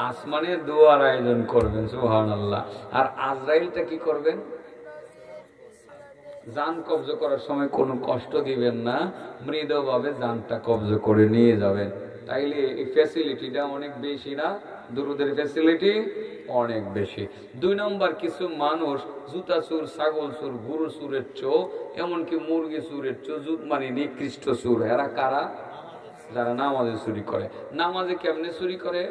আসমানে দোয়ার আয়োজন করবেন, সুবহানাল্লাহ। আর আজরাইলটা কি করবেন? জান কবজ করার সময় কোনো কষ্ট দিবেন না, মৃদুভাবে জানটা কবজ করে নিয়ে যাবেন। তাইলে এই ফ্যাসিলিটিটা অনেক বেশি না? দুরুদের ফ্যাসিলিটি অনেক বেশি। 2 নম্বর, কিছু মানুষ জুতা চুর, ছাগল চুর, গরু চুরের চো, এমনকি মুরগি চুরের চো, মানে নিকৃষ্ট চুর। এরা কারা? যারা নামাজে চুরি করে। নামাজে কেমনে চুরি করে?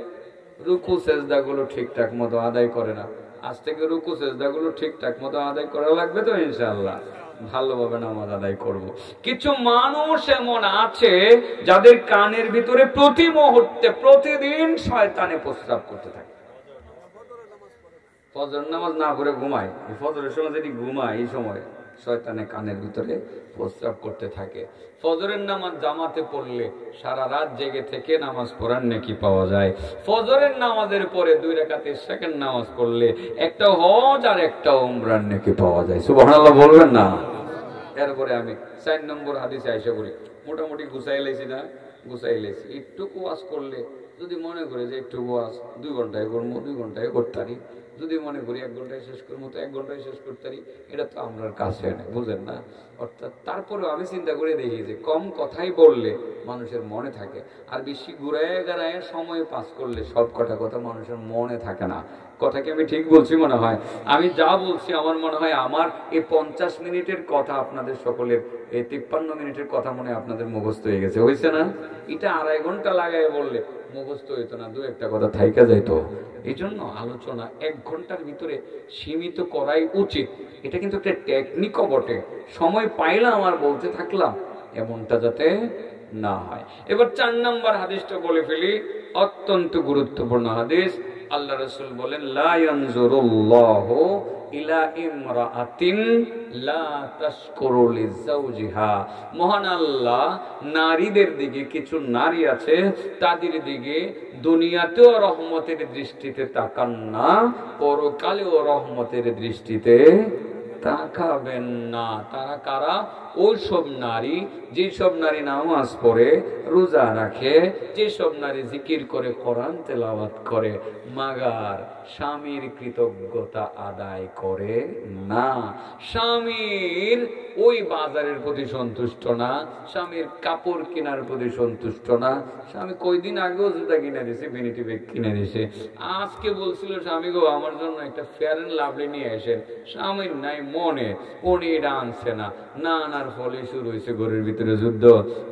রুকু সেজদা গুলো ঠিকঠাক মতো আদায় করে না। আজ থেকে রুকু সেজদা গুলো ঠিকঠাক মতো আদায় করা লাগবে তো ইনশাআল্লাহ, ভালোভাবে নামাজ আদায় করব। কিছু মানুষ এমন আছে যাদের কানের ভিতরে প্রতি মুহূর্তে, প্রতিদিন শয়তানে প্রস্রাব করতে থাকে। ফজর নামাজ না পড়ে ঘুমায়, ফজরের সময় যদি ঘুমায়, এই সময় শয়তানে কানের ভিতরে প্রস্রাব করতে থাকে। ফজরের নামাজ জামাতে পড়লে সারা রাত জেগে থেকে নামাজ পড়ার নেকি পাওয়া যায়। ফজরের নামাজের পরে 2 রাকাতের সেকেন্ড নামাজ পড়লে একটা হজ আর একটা উমরার নেকি পাওয়া যায়। সুবহানাল্লাহ বলবেন না? এরপরে আমি 4 নম্বর হাদিসে আইসা করি। মোটামুটি গুছাই লাইছি না? গুছাই লাইছি। একটু ওয়াজ করলে যদি মনে করে যে একটু ওয়াজ 2 ঘন্টায় করবো, 2 ঘন্টায় করতে পারি। যদি মনে করি 1 ঘন্টায় শেষ করবো, তো 1 ঘন্টায় শেষ করতে পারি। এটা তো আমার কাছে নেই, বুঝেন না? অর্থাৎ তারপরেও আমি চিন্তা করে দেখি যে কম কথাই বললে মানুষের মনে থাকে, আর বেশি ঘুরায় গাড়ায় সময় পাস করলে সব কটা কথা মানুষের মনে থাকে না। কথা কি আমি ঠিক বলছি মনে হয়? আমি যা বলছি আমার মনে হয় আমার এই 50 মিনিটের কথা আপনাদের সকলের, এই 53 মিনিটের কথা মনে আপনাদের মুখস্থ হয়ে গেছে, হয়েছে না? এটা 2.5 ঘন্টা লাগায় বললে মুখস্থ হইতো না, 2-1টা কথা থাইকা যাইতো। এই জন্য আলোচনা 1 ঘন্টার ভিতরে সীমিত করাই উচিত। এটা কিন্তু একটা টেকনিকও বটে। সময় পাইলাম আর বলতে থাকলাম, এমনটা যাতে না হয়। এবার 4 নম্বর হাদিসটা বলে ফেলি, অত্যন্ত গুরুত্বপূর্ণ হাদিস। আল্লাহ রাসূল বলেন, লা ইয়ানজুরুল্লাহু ইলা ইমরাআতিন লা তাশকুরু লিজাওজিহা। মহান আল্লাহ নারীদের দিকে, কিছু নারী আছে তাদের দিকে দুনিয়াতেও রহমতের দৃষ্টিতে তাকান না, পরকালেও রহমতের দৃষ্টিতে তাকাবেন না। তারা কারা? ওই সব নারী, যেসব নারী নামাজ পড়ে, রোজা রাখে, যেসব নারী জিকির করে, কোরআন তেলাওয়াত করে, মাগার স্বামীর কৃতজ্ঞতা আদায় করে না। স্বামীর ওই বাজারের প্রতি সন্তুষ্ট না, স্বামীর কাপড় কেনার প্রতি সন্তুষ্ট না। স্বামী কয়দিন আগেও জুতা কিনে দিছে, ভ্যানিটি ব্যাগ কিনে দিছে, আজকে বলছিল স্বামী গো আমার জন্য একটা ফেয়ার এন্ড লাভলি নিয়ে আসেন। স্বামীর নাই, মনে, উনি এটা আনছে না, না আনার ফলে শুরু হয়েছে ঘরের ভিতরে যুদ্ধ।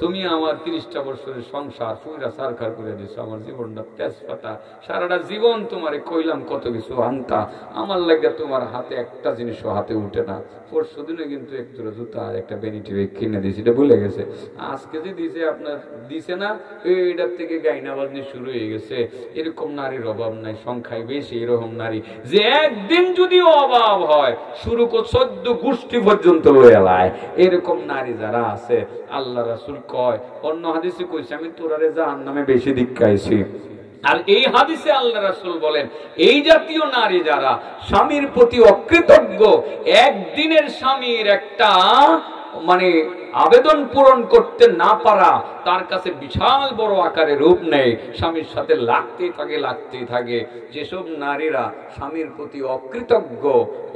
তুমি আমার 30টা বছরের সংসার পুরা সারখার করে দিছো, আমার জীবনটা তেজপাতা, সারাটা জীবন তোমারে কইলাম কত কিছু আনতা, আমার লাগে তোমার হাতে একটা জিনিসও হাতে উঠে না। পরশু দিনে কিন্তু এক জোড়া জুতা আর একটা বেনিটি ব্যাগ কিনে দিয়েছি, এটা ভুলে গেছে। আজকে যে দিছে আপনার দিছে না, এইটার থেকে গাইনাবাজনি শুরু হয়ে গেছে। এরকম নারীর অভাব নাই, সংখ্যায় বেশি এরকম নারী যে একদিন যদি অভাব হয় শুরু করে 14 গোষ্ঠী পর্যন্ত লয়ে এলায়। এরকম নারী যারা আছে, আল্লাহ রাসূল কয়, অন্য হাদিসে কইছে আমি তোরারে জাহান্নামে বেশি দিক্কাইছি। আর এই হাদিসে আল্লাহ রাসূল বলেন, এই জাতীয় নারী যারা স্বামীর প্রতি অকৃতজ্ঞ, একদিনের স্বামীর একটা মানে আবেদন পূরণ করতে না পারা তার কাছে বিশাল বড় আকারে রূপ নেয়, স্বামীর সাথে লাগতেই থাকে। যেসব নারীরা স্বামীর প্রতি অকৃতজ্ঞ,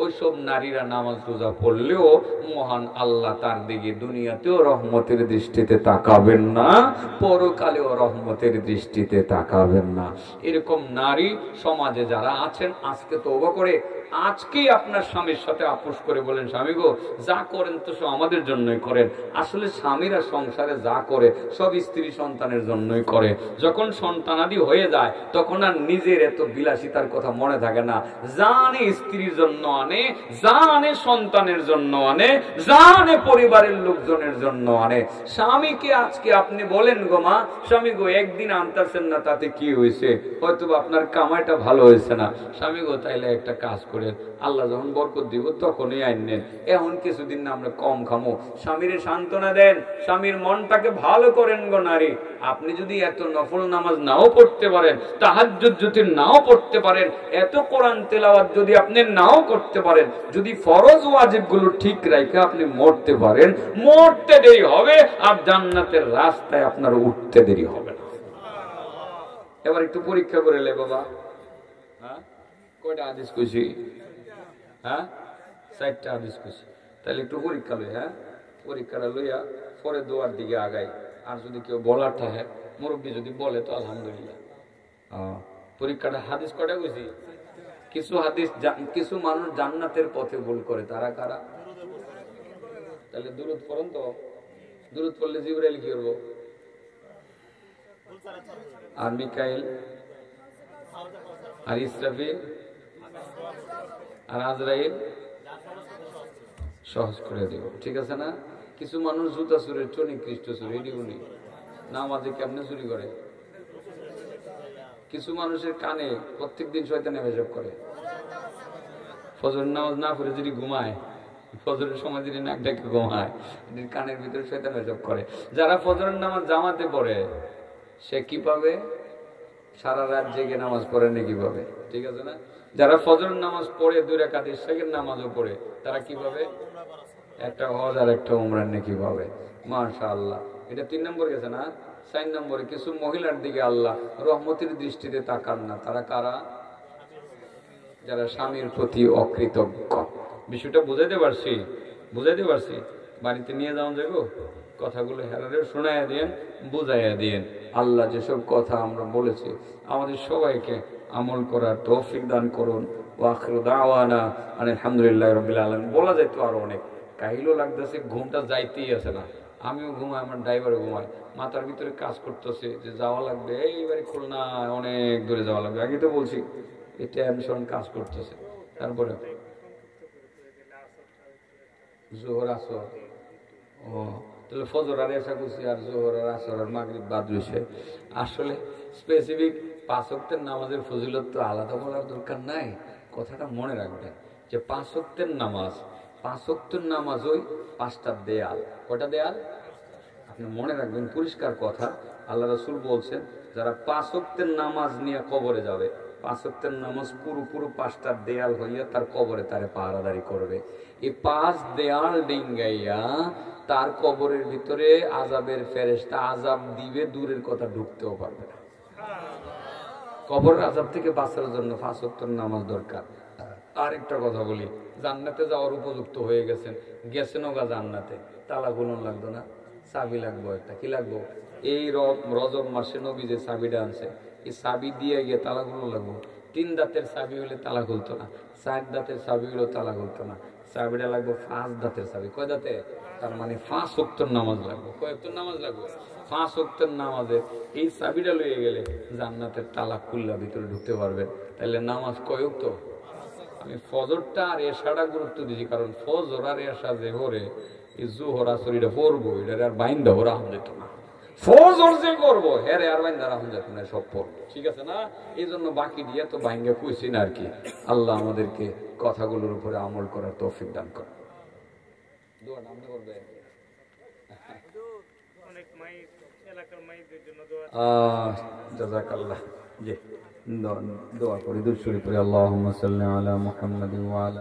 ওইসব নারীরা নামাজ রোজা পড়লেও মহান আল্লাহ তার দিকে দুনিয়াতেও রহমতের দৃষ্টিতে তাকাবেন না, পরকালেও রহমতের দৃষ্টিতে তাকাবেন না। এরকম নারী সমাজে যারা আছেন, আজকে তওবা করে আজকেই আপনার স্বামীর সাথে আপোষ করে বলেন, স্বামী গো যা করেন তো সব আমাদের জন্যই করেন। আসলে স্বামীরা সংসারে যা করে সব স্ত্রী সন্তানের জন্যই করে। যখন সন্তানাদি হয়ে যায় তখন আর নিজের এত বিলাসিতার কথা মনে থাকে না। জানে স্ত্রীর জন্য আনে, জানে সন্তানের জন্য আনে, জানে পরিবারের লোকজনের জন্য আনে। স্বামীকে আজকে আপনি বলেন গো মা, স্বামী গো একদিন আনতেছেন না, তাতে কি হয়েছে? হয়তো আপনার কামাইটা ভালো হয়েছে না। স্বামী গো তাইলে একটা কাজ করেন, আল্লাহ যখন বরকত দিব তখনই আইনেন, এখন কিছুদিন না আমরা কম খামো। স্বামীর সান্ত্বনা দেন, স্বামীর মনটাকে ভালো করেন গো নারী। আপনি যদি এত নফল নামাজ নাও পড়তে পারেন, তাহাজ্জুদ যদি নাও পড়তে পারেন, এত কোরআন তেলাওয়াত যদি আপনি নাও করতে পারেন, যদি ফরজ ওয়াজিব গুলো ঠিক রাখে আপনি মরতে পারেন, মরতে দেরি হবে আর জান্নাতের রাস্তায় আপনার উঠতে দেরি হবে না। এবার একটু পরীক্ষা করে লে বাবা, হ্যাঁ কয়টা হাদিস কইছি? হ্যাঁ 4টা হাদিস কইছি। তাহলে একটু পরীক্ষা লই, হ্যাঁ পরীক্ষাটা লইয়া পরে দোয়ার দিকে আগাই। আর যদি কেউ বলার থাকে, মুরব্বী যদি বলে তো আলহামদুলিল্লাহ। পরীক্ষাটা হাদিস কয়টা কইছি? কিছু হাদিস, কিছু মানুষ জান্নাতের পথে ভুল করে, তারা কারা? তাহলে দুরূদ পড়ুন তো। দুরূদ পড়লে জিবরাইল কি করবো? আর মিকাইল আর ইসরাফিল আর আজরাইল সহজ করে দিব, ঠিক আছে না? কিছু মানুষ জুতা চুরের চুরি, খ্রিস্ট চুরি উনি নামাজে কেমনে চুরি করে। কিছু মানুষের কানে প্রত্যেকদিন শয়তানে পেশাব করে। ফজর নামাজ না পড়ে যদি ঘুমায়, ফজরের সময় যদি নাক ডাকে ঘুমায়, কানের ভিতরে শয়তান পেশাব করে। যারা ফজরের নামাজ জামাতে পড়ে সে কি পাবে? সারা রাত জেগে নামাজ পড়ে নাকি পাবে, ঠিক আছে না? যারা ফজর নামাজ পড়ে 2 রাকাত ইশরাকের নামাজও পড়ে, তারা কি পাবে? একটা হজ আর একটা উমরার নেকি পাবে। মাশাআল্লাহ। এটা 3 নম্বর গেছে না? 4 নম্বরে কিছু মহিলার দিকে আল্লাহ রহমতের দৃষ্টিতে তাকান না, তারা কারা? যারা স্বামীর প্রতি অকৃতজ্ঞ। বিষয়টা বুঝাইতে পারছি? বুঝাইতে পারছি? বাড়িতে নিয়ে যাওয়া যাবো, কথাগুলো হেরারে শোনাইয়া দিয়েন, বুঝাইয়া দিয়েন। আল্লাহ যেসব কথা আমরা বলেছি আমাদের সবাইকে আমল করার তৌফিক দান করুন। ওয়া আখিরু দাওয়ানা আলহামদুলিল্লাহি রাব্বিল আলামিন। বলা যায় তো আরো অনেক, কাহিলও লাগতেছে, ঘুমটা যাইতেই আছে না। আমিও ঘুমাই, আমার ড্রাইভারও ঘুমায়, মাথার ভিতরে কাজ করতেছে যে যাওয়া লাগবে, এইবারে খুলনা অনেক দূরে যাওয়া লাগবে। আগে তো বলছি, এই টেনশন কাজ করতেছে। তারপরে জোহর আসর, ও তাহলে ফজর আর এসা করছি, আর জোহর আর আসর আর মাগরিব বাদ রয়েছে। আসলে স্পেসিফিক 5 ওয়াক্তের নামাজের ফজিলত তো আলাদা বলার দরকার নাই। কথাটা মনে রাখবেন যে 5 ওয়াক্তের নামাজ, 5 ওয়াক্তের নামাজ ওই 5টা দেয়াল। কয়টা দেয়াল? আপনি মনে রাখবেন, পরিষ্কার কথা। আল্লাহ রাসূল বলছেন যারা 5 ওয়াক্তের নামাজ নিয়ে কবরে যাবে, 5 ওয়াক্তের নামাজ পুরো 5টা দেয়াল হইয়া তার কবরে তারে পাহারাদারি করবে। এই 5 দেয়াল ডিঙ্গাইয়া তার কবরের ভিতরে আযাবের ফেরেশতা আযাব দিবে, দূরের কথা ঢুকতেও পারবে না। কবরের আযাব থেকে বাঁচার জন্য 5 ওয়াক্তের নামাজ দরকার। আর একটা কথা বলি, জান্নাতে যাওয়ার উপযুক্ত হয়ে গেছেন, গেছেনও গা জান্নাতে, তালা খুলন লাগতো না, চাবি লাগবো একটা। কি লাগবো? এই রজব মাসে নবী যে চাবিটা আনছে, এই চাবি দিয়ে গিয়ে তালা খুলন লাগবো। 3 দাঁতের চাবি হলে তালা খুলতো না, 4 দাঁতের চাবি হলেও তালা খুলতো না, চাবিটা লাগবে 5 দাঁতের চাবি। কয় দাঁতে? তার মানে 5 ওয়াক্তের নামাজ লাগবে। কয় ওয়াক্তের নামাজ লাগবে? 5 ওয়াক্তের নামাজে এই চাবিটা লয়ে গেলে জান্নাতের তালা খুললা ভিতরে ঢুকতে পারবেন। তাহলে নামাজ কয় ওয়াক্ত? আমি ফজরটা আর এশাটা গুরুত্ব দিছি, কারণ ফজর আর এশা যে ভরে এই জোহর আসর এটা পড়বো, এটা আর বাইন্দা ওরা আম যেত না। ফজর যে করবো হ্যাঁ আর বাইন্দা রাখুন যেত না, সব পড়বো, ঠিক আছে না? এই জন্য বাকি দিয়ে তো বাইঙ্গা কইছি না আর কি। আল্লাহ আমাদেরকে কথাগুলোর উপরে আমল করার তৌফিক দান করে। দোয়াটা আপনি করবেন। জাযাকাল্লাহ। জি, দোয়া করি, দুরূদ শরীফ পড়ি। আল্লাহুম্মা সাল্লি আলা মুহাম্মাদিন ওয়া আলা